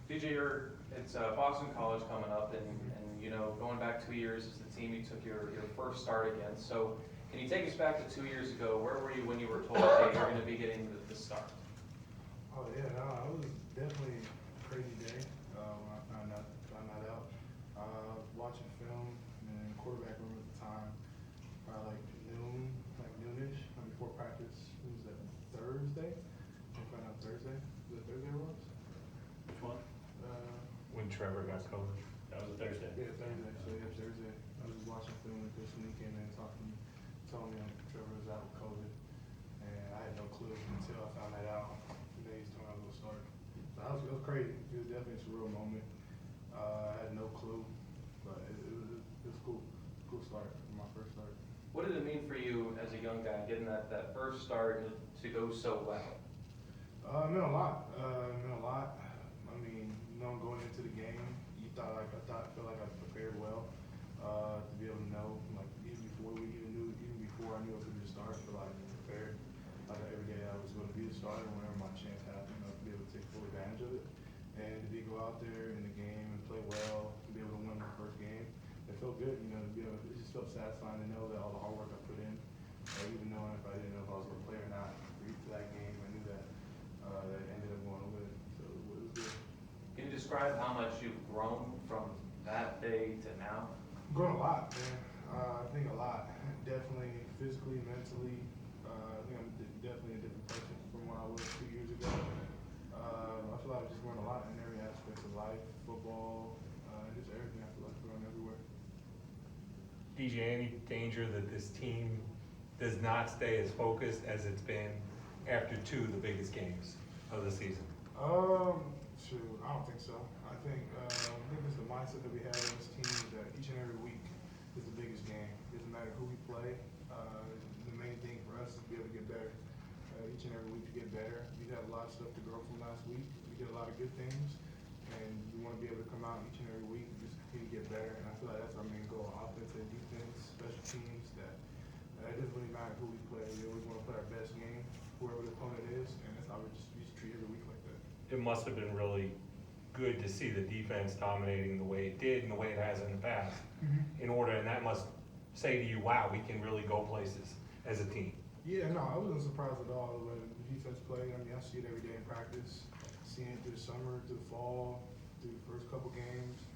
DJ, it's Boston College coming up, and you know, going back 2 years as the team you took your first start against. So, can you take us back to 2 years ago? Where were you when you were told, hey, you're going to be getting the start? Oh yeah, no, it was definitely a crazy day when I found that out. Watching film in the quarterback room at the time, probably like noonish, before practice. It was that Thursday. I found out Thursday. Was it Thursday it was? Which one? Uh, When Trevor got COVID. That was a Thursday. yeah, Thursday. So yeah, Thursday. I was just watching film and Chris Lee came in and told me Trevor was out with COVID, and I had no clue until I found that out. The day he's told me I was gonna start. So it was crazy. It was definitely a surreal moment. I had no clue, but it was cool. Cool start, my first start. What did it mean for you as a young guy, getting that first start to go so well? It meant a lot. It meant a lot. I mean, you know, going into the game, I felt like I prepared well to be able to know, like even before I knew I was going to be the starter, I feel like I prepared. Like every day I was going to be the starter whenever my chance happened, to be able to take full advantage of it, and to go out there in the game and play well, to be able to win my first game. It felt good, you know, it just felt satisfying to know that all the hard work I put in, even knowing if I didn't know if I was going to play or not, for that game, I knew that that it ended up going to win. So it was good. Can you describe how much you've grown from that day to now? Grown a lot, man. I think a lot. Definitely physically, mentally. I think I'm definitely a different person from when I was 2 years ago. I feel like I've just grown a lot in every aspect of life, football, just everything. I feel like I've grown everywhere. DJ, any danger that this team does not stay as focused as it's been after two of the biggest games of the season? Shoot, I don't think so. I think it's the mindset that we have in this team is that each and every week is the biggest game. It doesn't matter who we play. The main thing for us is to be able to get better. Each and every week to get better. We had a lot of stuff to grow from last week. We did a lot of good things, and we want to be able to come out each and every week and just continue to get better. And I feel like that's our main goal: offense and defense, special teams. That it doesn't really matter who we play. We always want to play our best game, whoever the opponent is, and that's how we just treat every week like that. It must have been really good to see the defense dominating the way it did and the way it has in the past in order, and that must say to you, wow, we can really go places as a team. Yeah, no, I wasn't surprised at all when the defense played. I mean, I see it every day in practice, seeing it through the summer, through the fall, through the first couple games.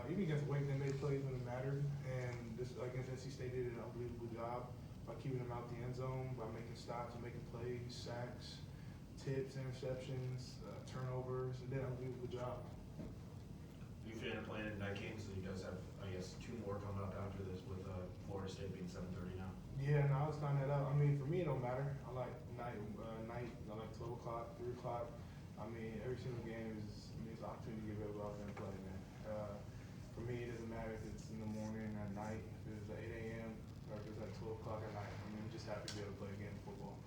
Even against Wake, they made plays when it mattered, and this against NC State did an unbelievable job by keeping them out the end zone, by making stops and making plays, sacks, tips, interceptions, turnovers, and did an unbelievable job. You feel playing in night games, so you guys have, I guess, two more coming up after this with Florida State being 7:30 now. Yeah, no, I was finding that out. I mean, for me, it don't matter. I like night. I like 12 o'clock, 3 o'clock. I mean, every single game is it's an opportunity to get able to go out there and play, man. For me, it doesn't matter if it's in the morning or night, if it's at 8 a.m. or if it's at 12 o'clock at night. I mean, I'm just happy to be able to play again football.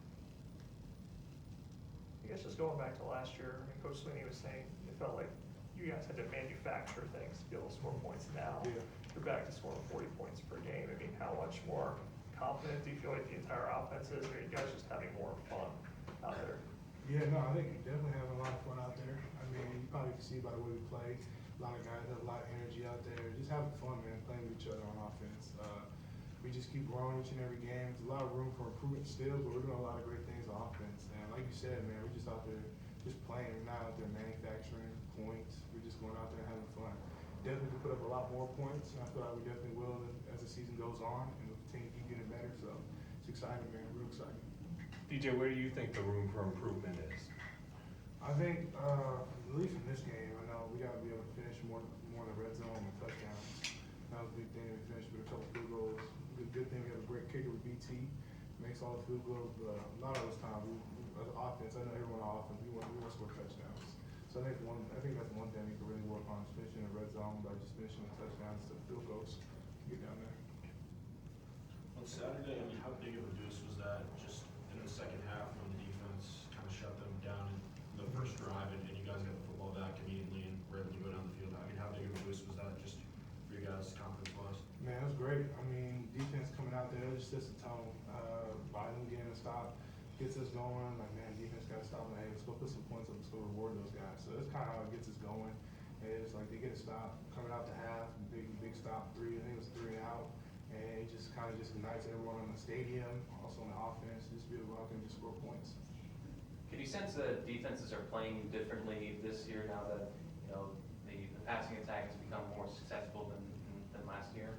I guess just going back to last year, I mean, Coach Sweeney was saying it felt like you guys had to manufacture things to be able to score points. Now you're back to scoring 40 points per game. I mean, how much more confident do you feel like the entire offense is, or are you guys just having more fun out there? Yeah, no, I think we definitely having a lot of fun out there. I mean, you probably can see by the way we play. A lot of guys have a lot of energy out there, just having fun, man, playing with each other on offense. We just keep growing each and every game. There's a lot of room for improvement still, but we're doing a lot of great things on offense. And like you said, man, we're just out there just playing. We're not out there manufacturing points. We're just going out there and having fun. Definitely put up a lot more points, and I feel like we definitely will as the season goes on, and we'll continue to keep getting better. So it's exciting, man. Real exciting. DJ, where do you think the room for improvement is? I think, at least in this game, I know we got to be able to finish more in the red zone and touchdowns. That was a big thing. We finished with a couple field goals. Good thing we have a great kicker with BT. Makes all the field goals, but a lot of those times, as an offense, I know everyone on offense, we want to score touchdowns. So I think that's one thing we can really work on, is finishing in the red zone by just finishing the touchdowns to field goals to get down there. On Saturday, I mean, how big of a boost was that just in the second half when the defense kind of shut them down in the first drive and you guys got the football back immediately and were able to go down the field? I mean, how big of a boost was that just for you guys confidence-wise? Man, it was great. I mean, defense coming out there, it just sets the tone. Biden getting a stop, gets us going. Like, man, defense got to stop. Like, hey, let's go put some points up. Let's go reward those guys. So that's kind of how it gets us going. It's like they get a stop coming out the half, big stop three. I think it was 3 and out, and it just kind of just ignites everyone in the stadium, also on the offense, just be able to go out there and just score points. Can you sense that defenses are playing differently this year now that, you know, the passing attack has become more successful than last year?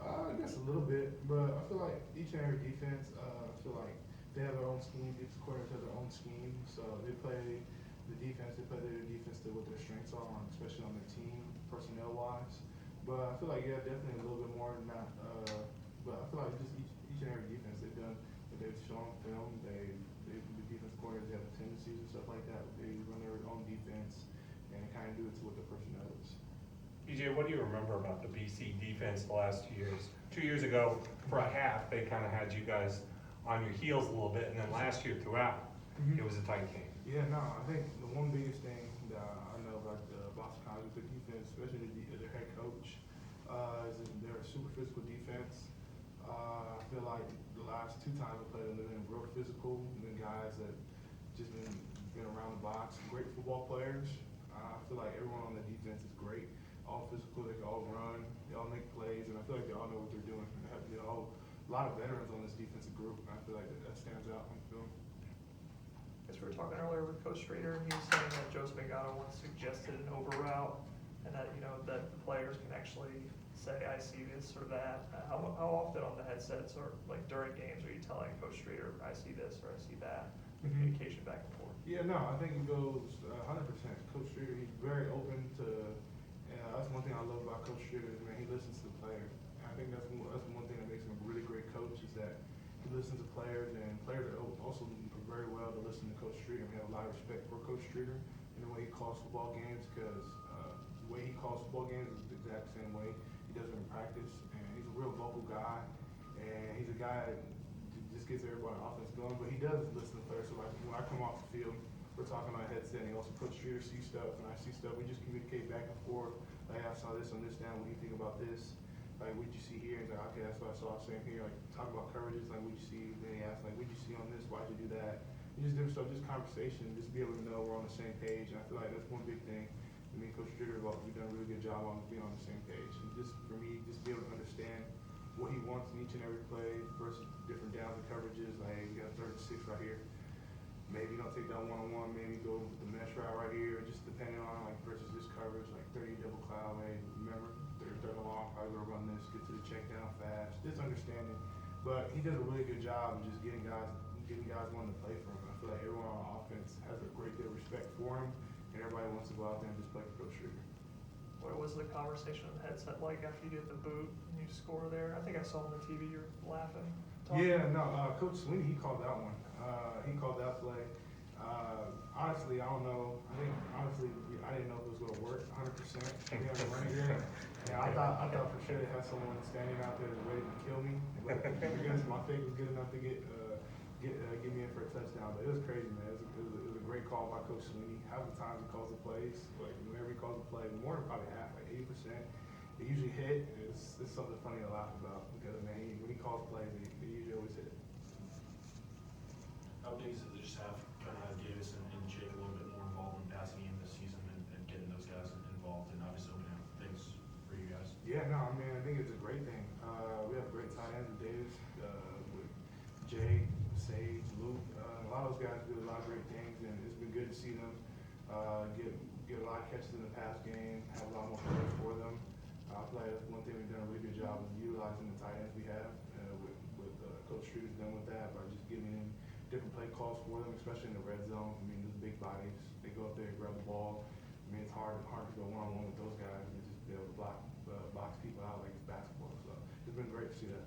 I guess a little bit, but I feel like each and every defense, I feel like they have their own scheme. Each quarter has their own scheme, so they play the defense. They play their defense to what their strengths are, especially on their team, personnel wise. But I feel like definitely a little bit more than that. But I feel like just each and every defense they've done, what they've shown film. The defense coordinators have tendencies and stuff like that. They run their own defense and kind of do it to what their personnel is. BJ, what do you remember about the BC defense the last 2 years? 2 years ago, for a half, they kind of had you guys on your heels a little bit, and then last year throughout, it was a tight game. Yeah, no, I think the one biggest thing that I know about the Boston College with the defense, especially their head coach, is that they're a super physical defense. I feel like the last 2 times I played them, they've been real physical, been guys that just been around the box, great football players. I feel like everyone on the defense is great, all physical, they can all run, they all make plays, and I feel like they all know what they're doing. They have a lot of veterans on this defensive group, and I feel like that stands out on film. As we were talking earlier with Coach Streeter, he was saying that Joe Spagano once suggested an over route, and that, you know, that the players can actually say, I see this or that. How often on the headsets or like during games are you telling Coach Streeter, I see this or I see that? Communication back and forth. Yeah, no, I think it goes 100%. Coach Streeter, he's very open to, that's one thing I love about Coach Streeter is, man, he listens to the players. And I think that's one thing that makes him a really great coach is that he listens to players, and players are also very well to listen to Coach Streeter. We have a lot of respect for Coach Streeter and the way he calls football games, because the way he calls football games is the exact same way he does it in practice. And he's a real vocal guy, and he's a guy that just gets everybody offense going, but he does listen to players. So like when I come off the field, we're talking on a headset, and he also Coach Streeter sees stuff, and I see stuff. We just communicate back and forth. Like, I saw this on this down. What do you think about this? Like, what'd you see here? He's like, okay, that's what I saw. Same here. Like, talk about coverages. Like, what'd you see? Then he asks, like, what'd you see on this? Why'd you do that? And just different stuff, just conversation, just be able to know we're on the same page. And I feel like that's one big thing. I mean, Coach Streeter, we've done a really good job on being on the same page. And just for me, just be able to understand what he wants in each and every play versus different downs and coverages. Like, hey, you got 36 right here. Maybe you don't take that one-on-one, maybe go with the mesh route right here, just depending on like versus this coverage, like 30 double cloud, hey, remember, third along, probably gonna run this, get to the check down fast, just understanding. But he does a really good job of just getting guys wanting to play for him. I feel like everyone on offense has a great deal of respect for him, and everybody wants to go out there and just play for Coach Streeter. What was the conversation on the headset like after you did the boot and you score there? I think I saw on the TV you're laughing. Yeah, no, Coach Sweeney, he called that one. He called that play. Honestly, I don't know. I didn't know if it was going to work 100%. We haven't run it yet. And I thought for sure they had someone standing out there ready to kill me. But I guess my fake was good enough to get me in for a touchdown. But it was crazy, man. It was a great call by Coach Sweeney. Half the time he calls the plays, like whenever he calls the play, more than probably half, like 80%. They usually hit. It's something funny to laugh about because, man, when he calls plays, they usually always hit. How big is it to just have kind of Davis and Jake a little bit more involved in passing game this season and getting those guys involved, and obviously opening up things for you guys? Yeah, no, I mean, I think it's a great thing. We have great tight ends with Davis, with Jay, Sage, Luke. A lot of those guys do a lot of great things, and it's been good to see them get a lot of catches in the pass game, have a lot more plays for them. I feel like that's one thing we've done a really good job of utilizing the tight ends we have, with Coach Streeter's done with that by just giving them different play calls for them, especially in the red zone. I mean, those big bodies, they go up there and grab the ball. I mean, it's hard to go one-on-one with those guys and just be able to box people out like it's basketball. So it's been great to see that.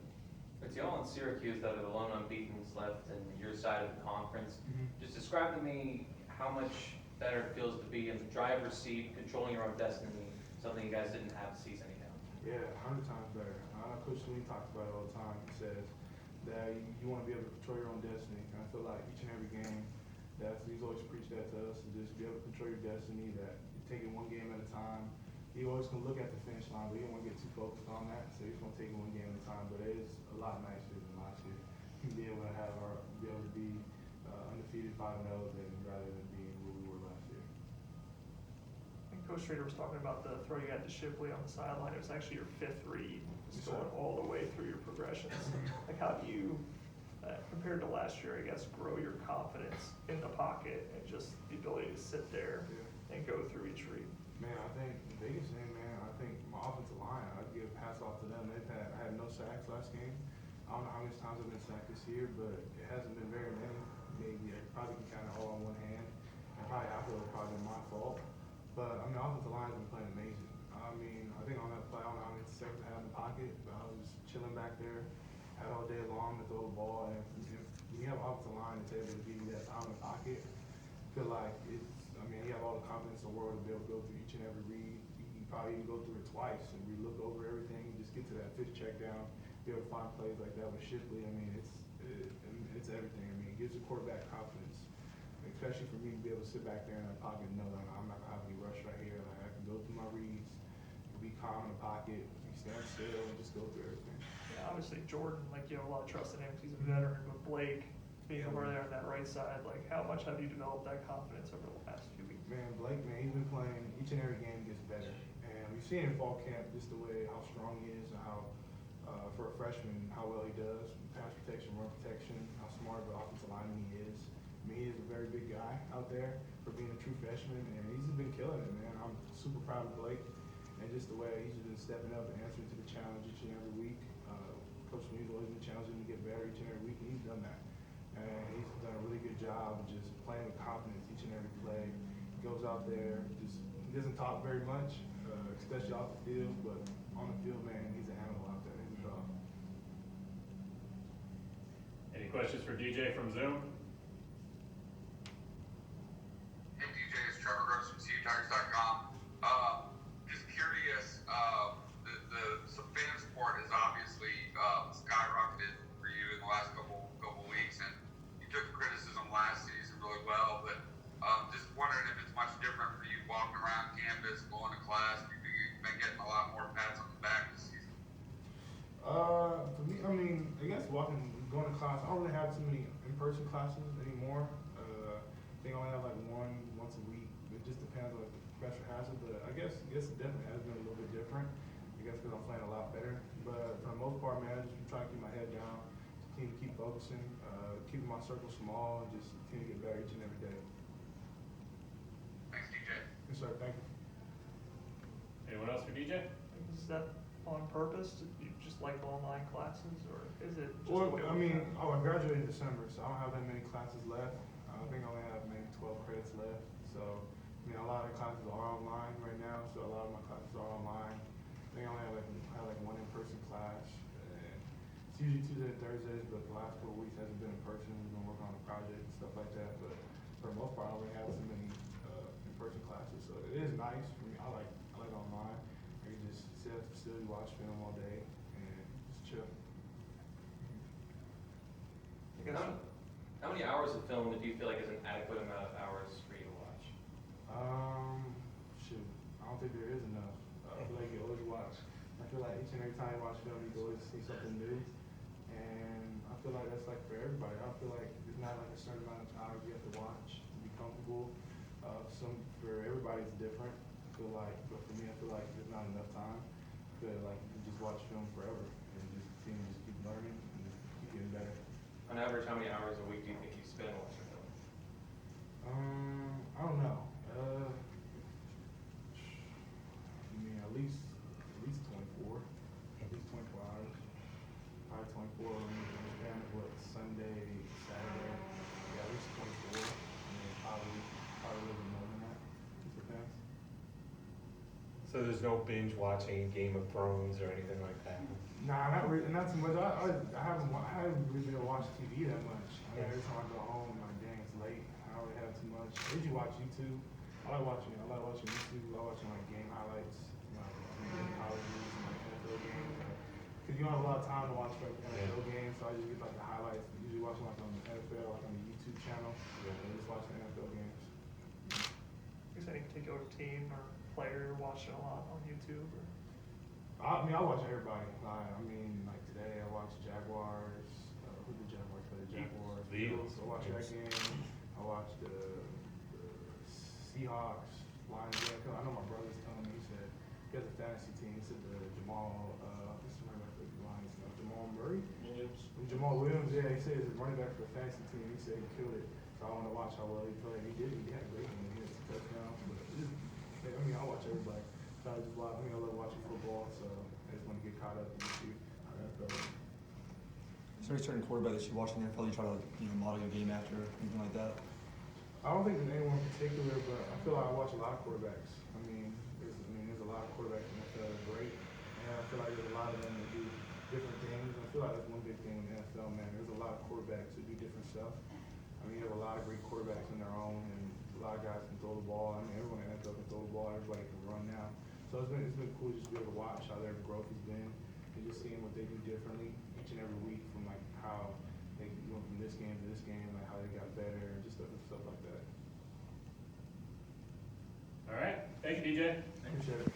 It's y'all in Syracuse that are the lone unbeatens left in your side of the conference. Just describe to me how much better it feels to be in the driver's seat, controlling your own destiny, something you guys didn't have the season ago. Yeah, 100 times better. Coach Sweeney talks about it all the time. He says that you want to be able to control your own destiny. And I feel like each and every game, he's always preached that to us, to just be able to control your destiny, that you're taking one game at a time. You always can look at the finish line, but you don't want to get too focused on that. So you just want to take it one game at a time. But it is a lot nicer than last year. Be able to be undefeated 5-0 rather than being where we were last year. Coach Schrader was talking about the throw you had to Shipley on the sideline. It was actually your fifth read. It's going all the way through your progressions. Like, how do you, compared to last year, I guess, grow your confidence in the pocket and just the ability to sit there and go through each read? Man, I think the biggest thing, man, I think my offensive line, I'd give hats off to them. I had no sacks last game. I don't know how many times I've been sacked this year, but it hasn't been very many. Maybe I probably can count it all on one hand. And probably half of it probably been my fault. But I mean, offensive line has been playing amazing. I mean, I think on that play, I don't know how many seconds I had in the pocket, but I was chilling back there, had all day long to throw the ball. And if you have an offensive line that's able to give you that time in the pocket, I feel like it's, I mean, you have all the confidence in the world to be able to go through each and every read. You can probably even go through it twice and look over everything, just get to that fifth check down, be able to find plays like that with Shipley. I mean, it's everything. I mean, it gives the quarterback confidence, especially for me to be able to sit back there in that pocket and know that I'm not gonna have any rush right here. Like, I can go through my reads, be calm in the pocket, stand still, and just go through everything. Yeah, obviously Jordan, like, you have a lot of trust in him because he's a veteran, but Blake, being over there on that right side, like, how much have you developed that confidence over the last few weeks? Man, Blake, man, he's been playing each and every game gets better. And we've seen in fall camp just the way, how strong he is and how, for a freshman, how well he does. Pass protection, run protection, how smart of an offensive lineman he is. I mean, he is a very big guy out there for being a true freshman, and he's just been killing it, man. I'm super proud of Blake and just the way he's been stepping up and answering to the challenge each and every week. Coach Lee's always been challenging him to get better each and every week, and he's done that. And he's done a really good job of just playing with confidence each and every play. He goes out there, he doesn't talk very much, especially off the field, but on the field, man, he's an animal out there. He's a dog. Any questions for DJ from Zoom? Hey DJ, it's Trevor Gross from CUTigers.com. Just curious, so fan support has obviously skyrocketed for you in the last couple weeks, and you took criticism last season really well, but just wondering if it's much different for you walking around campus, going to class. You've been getting a lot more pats on the back this season. For me, I mean, I guess going to class, I don't really have too many in-person classes anymore. I think I only have like once a week. It just depends on if the professor has it, but I guess it definitely has been a little bit different. I guess because I'm playing a lot better. But for the most part, man, I just try to keep my head down, continue to keep focusing, keeping my circle small, and just continue to get better each and every day. Thanks, DJ. Yes, sir. Thank you. Anyone else for DJ? Is that on purpose? Do you just like online classes, or is it just Well, the way I we mean, have it? I graduated in December, so I don't have that many classes left. I think I only have maybe 12 credits left. So, I mean, a lot of the classes are online right now, so a lot of my classes are online. I think I only have like one in-person class. And it's usually Tuesdays and Thursdays, but the last couple of weeks hasn't been in person. We've been working on a project and stuff like that. But for the most part, I don't really have too many in-person classes. So it is nice for me. I like online. I can just sit at the facility, watch film all day, and just chill. I guess, How many hours of film do you feel like is an adequate amount of hours for you to watch? Shoot, I don't think there is enough. I feel like you always watch. I feel like each and every time you watch film, you always see something new. And I feel like that's like for everybody. I feel like there's not like a certain amount of hours you have to watch to be comfortable. For everybody it's different. I feel like, but for me, I feel like there's not enough time. I feel like you can just watch film forever and just continue to just keep learning and just keep getting better. On average, how many hours a week do you think you spend watching film? I don't know. I mean, at least 24. At least 24 hours. Probably 24. I mean, depending what Sunday, Saturday. Yeah, at least 24. I mean, probably a little bit more than that. It depends. So there's no binge watching Game of Thrones or anything like that? Nah, not really, not too much. I haven't really been able to watch TV that much. I mean, every time I go home, like, dang, it's late. I don't really have too much. I usually watch YouTube. I like watching YouTube. I like watching like game highlights, game colleges and like NFL games. Cause you don't have a lot of time to watch like NFL games, so I just get like the highlights. Usually watching like on the NFL, like on the YouTube channel, and just watch the NFL games. is any particular team or player you're watching a lot on YouTube? Or? I mean, I watch everybody. I mean, like today I watched Jaguars. Who did Jaguars play? The Jaguars. The Eagles. I watched that game. I watched the Seahawks. Lions game. 'Cause I know my brother's telling me, he said he has a fantasy team. He said the Jamal, what's the running back for the Lions? Jamal Murray? Williams. Jamal Williams, yeah, he said he's a running back for the fantasy team. He said he killed it. So I want to watch how well he played. He did. He had a great game. He had 2 touchdowns. But I mean, I watch everybody. So I just watch. I mean, I love watching football. So I just want to get caught up and see how that goes. Is there a certain quarterback that you watch in the NFL you try to model your game after, anything like that? I don't think there's anyone in particular, but I feel like I watch a lot of quarterbacks. I mean, there's a lot of quarterbacks in the NFL that are great, and I feel like there's a lot of them that do different things. I feel like that's one big thing in the NFL, man. There's a lot of quarterbacks who do different stuff. I mean, you have a lot of great quarterbacks in their own, and a lot of guys can throw the ball. I mean, everyone in the NFL can throw the ball. Everybody can run now. So it's been cool just to be able to watch how their growth has been, and just seeing what they do differently each and every week, from like how they went from this game to this game, like how they got better, and just stuff like that. All right, thank you, DJ. Appreciate it.